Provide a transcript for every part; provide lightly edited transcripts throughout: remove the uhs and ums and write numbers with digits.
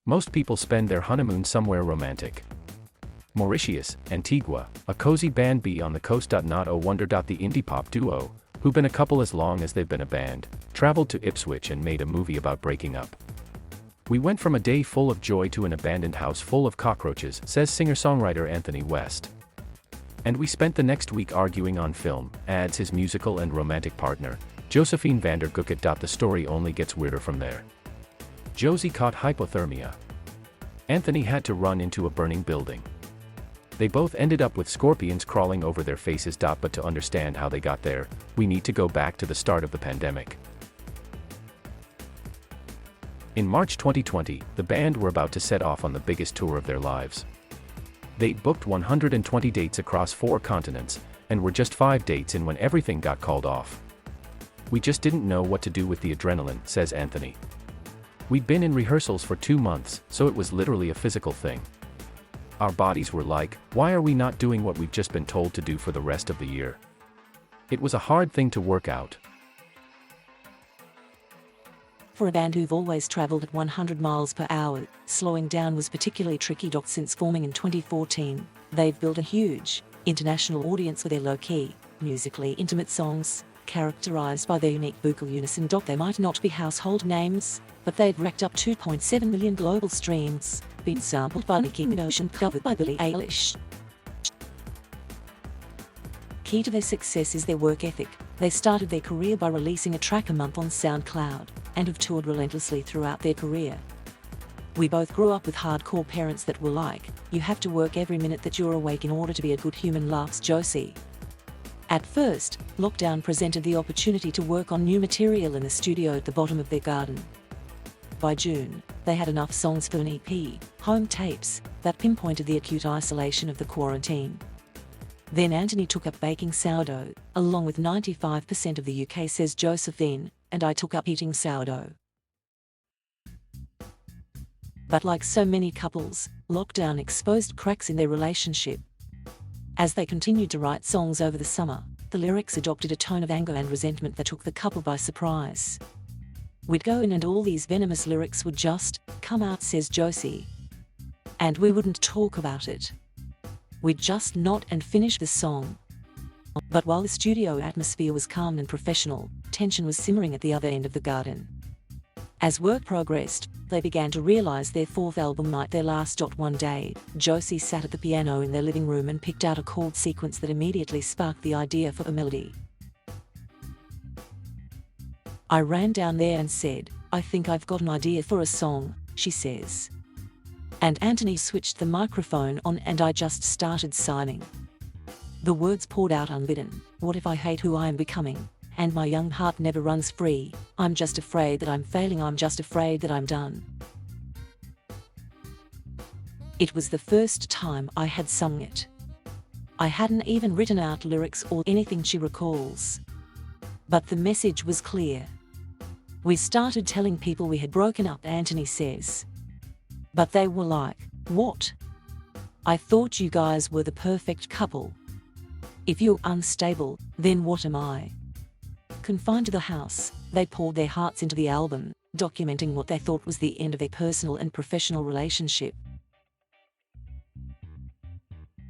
Most people spend their honeymoon somewhere romantic. Mauritius, Antigua, a cozy BandB on the coast.Not Oh Wonder.The indie pop duo, who've been a couple as long as they've been a band, traveled to Ipswich and made a movie about breaking up. We went from a day full of joy to an abandoned house full of cockroaches, says singer-songwriter Anthony West. And we spent the next week arguing on film, adds his musical and romantic partner, Josephine Vander Gucht.The. The story only gets weirder from there. Josie caught hypothermia. Anthony had to run into a burning building. They both ended up with scorpions crawling over their faces. But to understand how they got there, we need to go back to the start of the pandemic. In March 2020, the band were about to set off on the biggest tour of their lives. They booked 120 dates across 4 continents, and were just 5 dates in when everything got called off. We just didn't know what to do with the adrenaline, says Anthony. We'd been in rehearsals for 2 months, so it was literally a physical thing. Our bodies were like, why are we not doing what we've just been told to do for the rest of the year? It was a hard thing to work out. For a band who've always traveled at 100 miles per hour, slowing down was particularly tricky. Since forming in 2014, they've built a huge, international audience for their low-key, musically intimate songs, characterized by their unique vocal unison. They might not be household names, but they've racked up 2.7 million global streams, been sampled by Nicki Minaj and covered by Billie Eilish. Key to their success is their work ethic. They started their career by releasing a track a month on SoundCloud, and have toured relentlessly throughout their career. We both grew up with hardcore parents that were like, you have to work every minute that you're awake in order to be a good human, laughs Josie. At first, lockdown presented the opportunity to work on new material in the studio at the bottom of their garden. By June, they had enough songs for an EP, home tapes, that pinpointed the acute isolation of the quarantine. Then Anthony took up baking sourdough, along with 95% of the UK, says Josephine, and I took up eating sourdough. But like so many couples, lockdown exposed cracks in their relationship. As they continued to write songs over the summer, the lyrics adopted a tone of anger and resentment that took the couple by surprise. We'd go in and all these venomous lyrics would just come out, says Josie. And we wouldn't talk about it. We'd just nod and finish the song. But while the studio atmosphere was calm and professional, tension was simmering at the other end of the garden. As work progressed, they began to realize their 4th album might their last. One day, Josie sat at the piano in their living room and picked out a chord sequence that immediately sparked the idea for a melody. I ran down there and said, I think I've got an idea for a song, she says. And Anthony switched the microphone on and I just started signing. The words poured out unbidden. What if I hate who I am becoming? And my young heart never runs free. I'm just afraid that I'm failing. I'm just afraid that I'm done. It was the first time I had sung it. I hadn't even written out lyrics or anything, she recalls. But the message was clear. We started telling people we had broken up, Anthony says. But they were like, what? I thought you guys were the perfect couple. If you're unstable, then what am I? Confined to the house, they poured their hearts into the album, documenting what they thought was the end of their personal and professional relationship.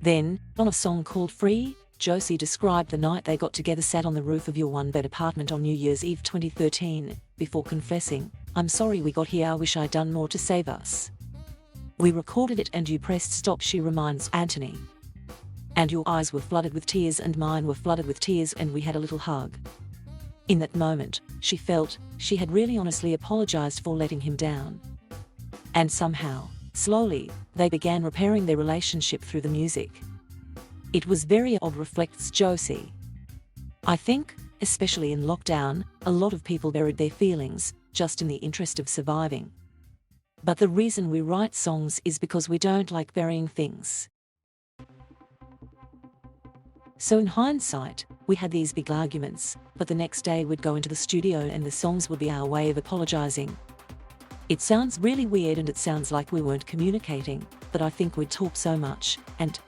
Then, on a song called Free, Josie described the night they got together, sat on the roof of your one-bed apartment on New Year's Eve 2013, before confessing, I'm sorry we got here, I wish I'd done more to save us. We recorded it and you pressed stop, she reminds Anthony. And your eyes were flooded with tears and mine were flooded with tears and we had a little hug. In that moment, she felt she had really honestly apologized for letting him down. And somehow, slowly, they began repairing their relationship through the music. It was very odd, reflects Josie. I think, especially in lockdown, a lot of people buried their feelings, just in the interest of surviving. But the reason we write songs is because we don't like burying things. So in hindsight, we had these big arguments, but the next day we'd go into the studio and the songs would be our way of apologizing. It sounds really weird and it sounds like we weren't communicating, but I think we'd talk so much, and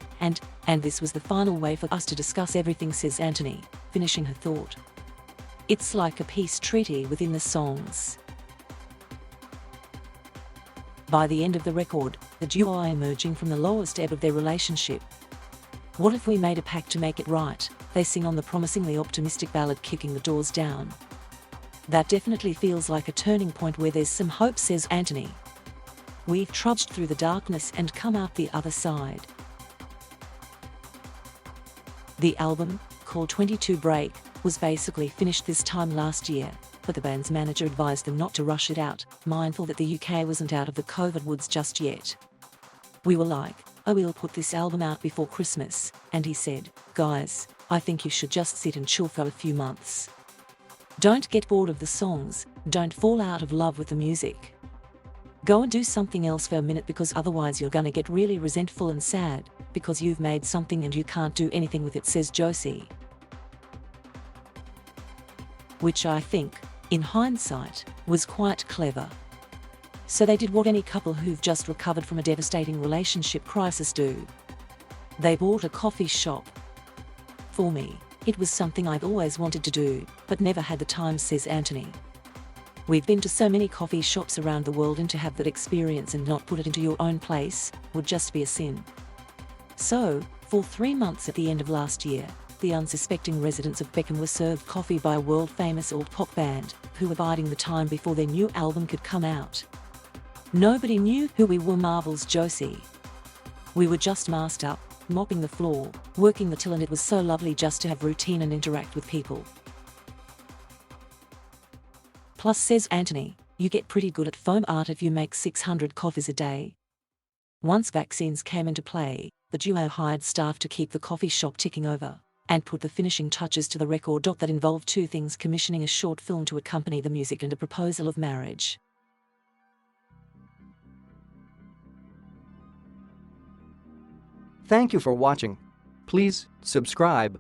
this was the final way for us to discuss everything, says Anthony, finishing her thought. It's like a peace treaty within the songs. By the end of the record, the duo are emerging from the lowest ebb of their relationship. What if we made a pact to make it right? They sing on the promisingly optimistic ballad Kicking the Doors Down. That definitely feels like a turning point where there's some hope, says Anthony. We've trudged through the darkness and come out the other side. The album, called 22 Break, was basically finished this time last year, but the band's manager advised them not to rush it out, mindful that the UK wasn't out of the COVID woods just yet. We were like, oh, we'll put this album out before Christmas, and he said, guys, I think you should just sit and chill for a few months. Don't get bored of the songs, don't fall out of love with the music. Go and do something else for a minute, because otherwise you're gonna get really resentful and sad, because you've made something and you can't do anything with it, says Josie. Which I think, in hindsight, was quite clever. So they did what any couple who've just recovered from a devastating relationship crisis do. They bought a coffee shop. For me, it was something I've always wanted to do, but never had the time, says Anthony. We've been to so many coffee shops around the world, and to have that experience and not put it into your own place would just be a sin. So, for 3 months at the end of last year, the unsuspecting residents of Beckham were served coffee by a world-famous alt-pop band, who were biding the time before their new album could come out. Nobody knew who we were, marvels Josie. We were just masked up, mopping the floor, working the till, and it was so lovely just to have routine and interact with people. Plus, says Anthony, you get pretty good at foam art if you make 600 coffees a day. Once vaccines came into play, the duo hired staff to keep the coffee shop ticking over, and put the finishing touches to the record. That involved 2 things: commissioning a short film to accompany the music and a proposal of marriage. Thank you for watching. Please subscribe.